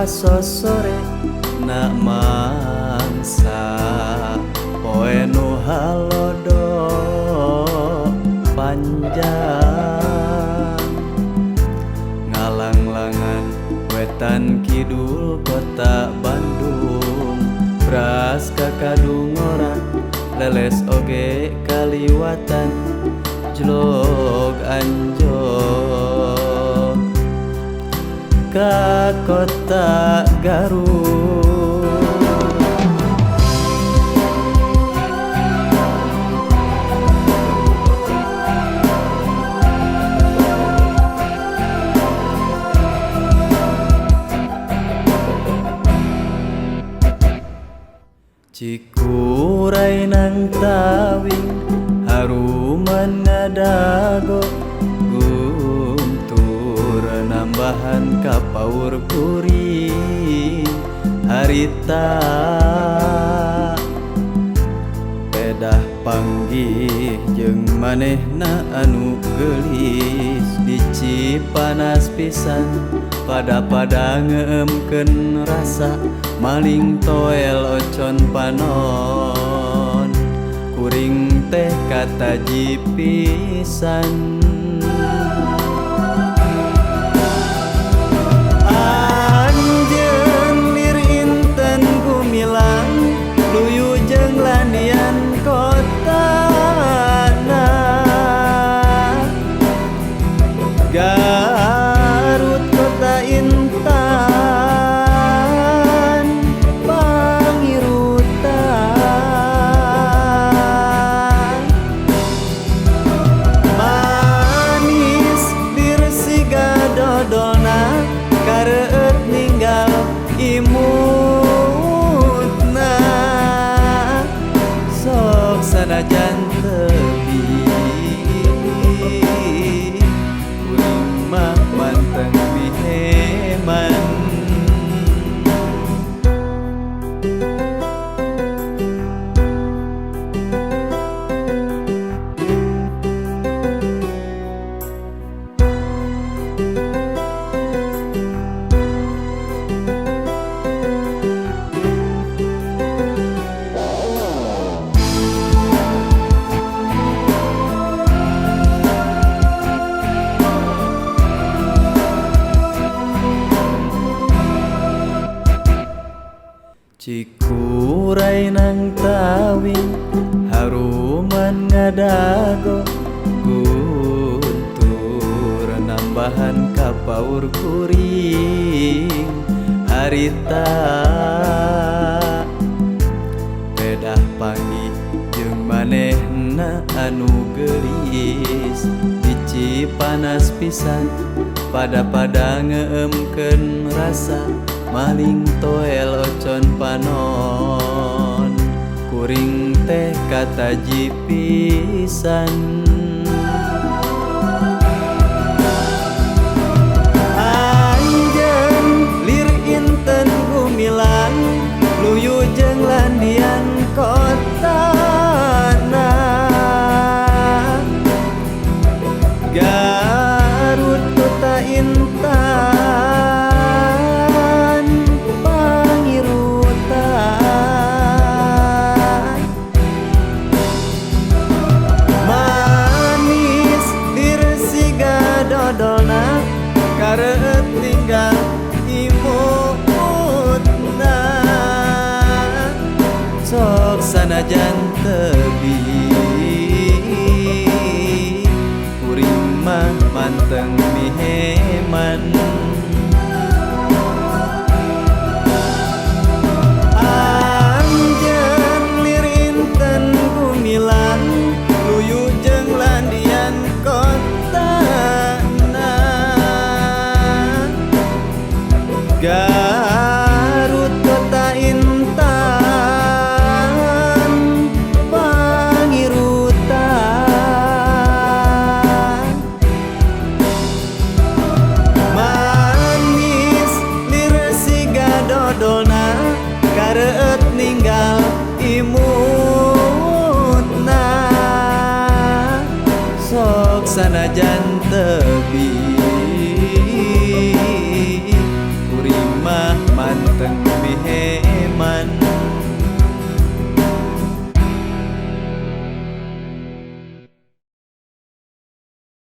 paso sore nak mangsa poe nu halodo panjang ngalang-langan wetan kidul kota Bandung beras kakadungoran leles oge kaliwatan jlog anjog ka kota Garut. Cikuray ng tawing haruman nga dago guntur nambahan kapaur kuring harita pedah panggih jeung manehna anu geulis dici panas pisan pada ngeemkeun rasa maling toel ocon panon kuring teh kataji pisan anjeun lir inten gumilang luyu jeung landian kotana Garut kota intan pangirutan manis dirsiga dodolna kareueut ninggal imutna sok sanajan teuing kuring mah manteng biheman. Cikuray ng tawing haruman nga dago guntur nambahan kapaur kuring harita pedah panggih jeung manehna anu geulis dici panas pisan pada ngeemkeun rasa maling toel ocon panon kuring teh kataji pisan anjeun lir inten gumilang luyu jeung landian kotana Garut kota intan pangirutan manis dirsiga dodolna kareueut ninggal imutna sok sanajan teuing kuring mah manteng biheman. Anjeun lir inten gumilang luyu jeung landian kotana Garut kota intan pangirutan manis dirsiga dodolna kareueut ninggal imutna sok sanajan teuing